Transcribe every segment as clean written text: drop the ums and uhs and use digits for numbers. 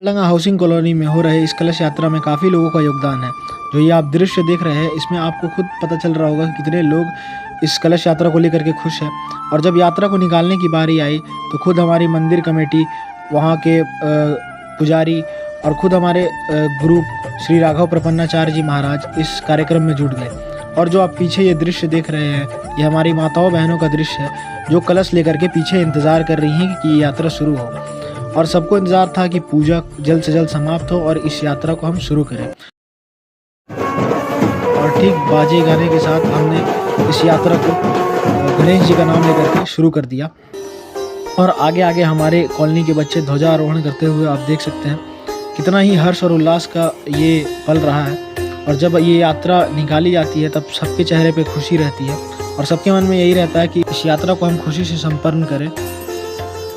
लंगा housing colony में हो रहे इस कलश यात्रा में काफ़ी लोगों का योगदान है। जो ये आप दृश्य देख रहे हैं, इसमें आपको खुद पता चल रहा होगा कि कितने लोग इस कलश यात्रा को लेकर के खुश हैं। और जब यात्रा को निकालने की बारी आई तो खुद हमारी मंदिर कमेटी, वहाँ के पुजारी और खुद हमारे गुरु श्री राघव प्रपन्नाचार्य जी महाराज इस कार्यक्रम में जुट गए। और जो आप पीछे ये दृश्य देख रहे हैं, ये हमारी माताओं बहनों का दृश्य है जो कलश लेकर के पीछे इंतज़ार कर रही हैं कि ये यात्रा शुरू हो। और सबको इंतज़ार था कि पूजा जल्द से जल्द समाप्त हो और इस यात्रा को हम शुरू करें। और ठीक बाजे गाने के साथ हमने इस यात्रा को गणेश जी का नाम लेकर के शुरू कर दिया। और आगे आगे हमारे कॉलोनी के बच्चे ध्वजारोहण करते हुए आप देख सकते हैं कितना ही हर्ष और उल्लास का ये पल रहा है। और जब ये यात्रा निकाली जाती है तब सबके चेहरे पे खुशी रहती है और सबके मन में यही रहता है कि इस यात्रा को हम खुशी से संपन्न करें।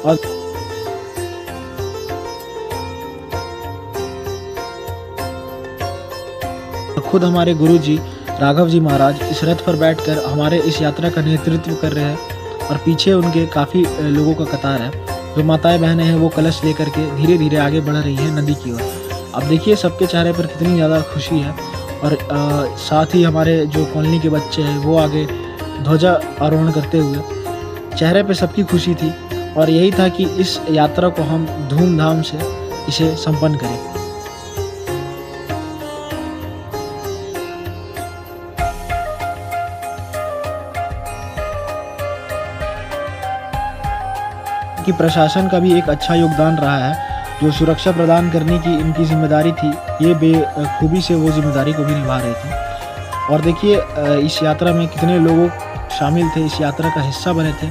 और खुद हमारे गुरु जी राघव जी महाराज इस रथ पर बैठकर हमारे इस यात्रा का नेतृत्व कर रहे हैं। और पीछे उनके काफ़ी लोगों का कतार है। जो माताएं बहनें हैं वो कलश लेकर के धीरे धीरे आगे बढ़ रही हैं नदी की ओर। अब देखिए सबके चेहरे पर कितनी ज़्यादा खुशी है। और साथ ही हमारे जो कॉलोनी के बच्चे हैं वो आगे ध्वजा आरोहण करते हुए, चेहरे पे सबकी खुशी थी। और यही था कि इस यात्रा को हम धूमधाम से इसे संपन्न करें। कि प्रशासन का भी एक अच्छा योगदान रहा है। जो सुरक्षा प्रदान करने की इनकी जिम्मेदारी थी, ये बेखूबी से वो जिम्मेदारी को भी निभा रहे थे। और देखिए इस यात्रा में कितने लोग शामिल थे, इस यात्रा का हिस्सा बने थे।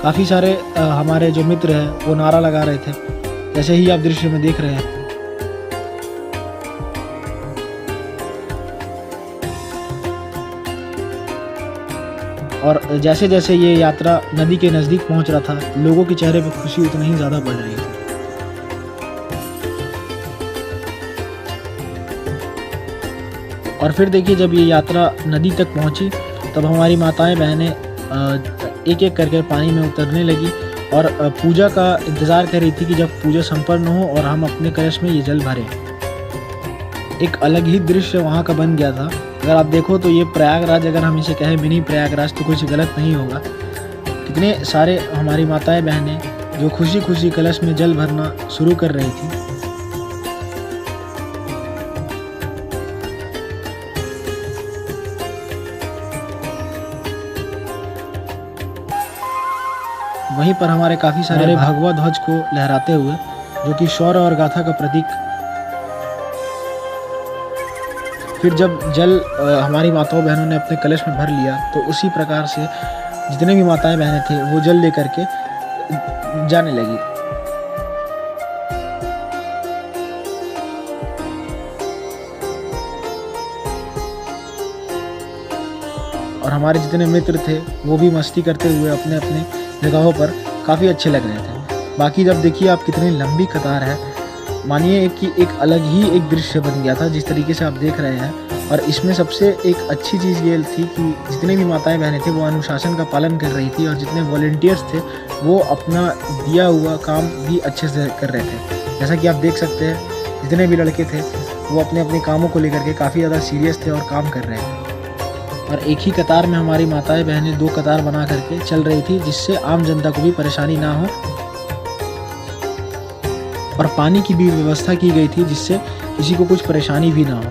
काफ़ी सारे हमारे जो मित्र हैं वो नारा लगा रहे थे, जैसे ही आप दृश्य में देख रहे हैं। और जैसे जैसे ये यात्रा नदी के नज़दीक पहुंच रहा था, लोगों के चेहरे पर खुशी उतना ही ज़्यादा बढ़ रही थी। और फिर देखिए जब ये यात्रा नदी तक पहुंची तब हमारी माताएं बहनें एक एक करके पानी में उतरने लगी और पूजा का इंतज़ार कर रही थी कि जब पूजा संपन्न हो और हम अपने कलश में ये जल भरें। एक अलग ही दृश्य वहाँ का बन गया था। अगर आप देखो तो ये प्रयागराज, अगर हम इसे कहें मिनी प्रयागराज, तो कुछ गलत नहीं होगा। कितने सारे हमारी माताएं बहनें जो खुशी खुशी कलश में जल भरना शुरू कर रही थी। वहीं पर हमारे काफ़ी सारे भगवा ध्वज को लहराते हुए, जो कि शौर्य और गाथा का प्रतीक। फिर जब जल हमारी माताओं बहनों ने अपने कलश में भर लिया तो उसी प्रकार से जितने भी माताएं बहनें थे वो जल लेकर के जाने लगी। और हमारे जितने मित्र थे वो भी मस्ती करते हुए अपने अपने जगहों पर काफ़ी अच्छे लग रहे थे। बाकी जब देखिए आप कितनी लंबी कतार है, मानिए कि एक अलग ही एक दृश्य बन गया था जिस तरीके से आप देख रहे हैं। और इसमें सबसे एक अच्छी चीज़ ये थी कि जितने भी माताएं बहनें थे वो अनुशासन का पालन कर रही थी और जितने वॉलंटियर्स थे वो अपना दिया हुआ काम भी अच्छे से कर रहे थे। जैसा कि आप देख सकते हैं जितने भी लड़के थे वो अपने अपने कामों को लेकर के काफ़ी ज़्यादा सीरियस थे और काम कर रहे थे। और एक ही कतार में हमारी माताएं बहनें दो कतार बना करके चल रही थी, जिससे आम जनता को भी परेशानी ना हो। और पानी की भी व्यवस्था की गई थी जिससे किसी को कुछ परेशानी भी ना हो।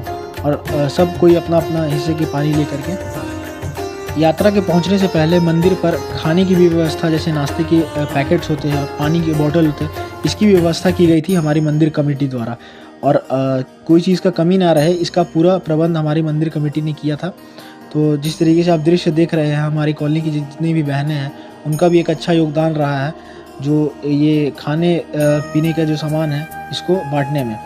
और सब कोई अपना अपना हिस्से की पानी लेकर के यात्रा के पहुंचने से पहले मंदिर पर खाने की भी व्यवस्था, जैसे नाश्ते के पैकेट्स होते हैं, पानी के बोतल होते हैं, इसकी भी व्यवस्था की गई थी हमारी मंदिर कमेटी द्वारा। और कोई चीज़ का कमी ना रहे, इसका पूरा प्रबंध हमारी मंदिर कमेटी ने किया था। तो जिस तरीके से आप दृश्य देख रहे हैं, हमारी कॉलोनी की जितनी भी बहनें हैं उनका भी एक अच्छा योगदान रहा है, जो ये खाने पीने का जो सामान है इसको बांटने में।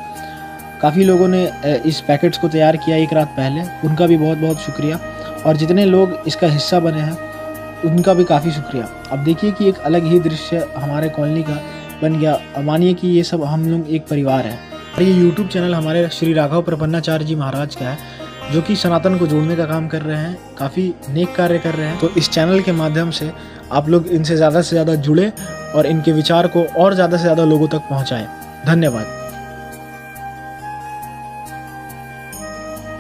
काफ़ी लोगों ने इस पैकेट्स को तैयार किया एक रात पहले, उनका भी बहुत बहुत शुक्रिया। और जितने लोग इसका हिस्सा बने हैं उनका भी काफ़ी शुक्रिया। अब देखिए कि एक अलग ही दृश्य हमारे कॉलोनी का बन गया। मानिए कि ये सब हम लोग एक परिवार है। और ये यूट्यूब चैनल हमारे श्री राघव प्रपन्नाचार्य जी महाराज का है, जो कि सनातन को जोड़ने का काम कर रहे हैं, काफ़ी नेक कार्य कर रहे हैं। तो इस चैनल के माध्यम से आप लोग इनसे ज़्यादा से ज़्यादा जुड़े और इनके विचार को और ज़्यादा से ज़्यादा लोगों तक पहुँचाएँ। धन्यवाद।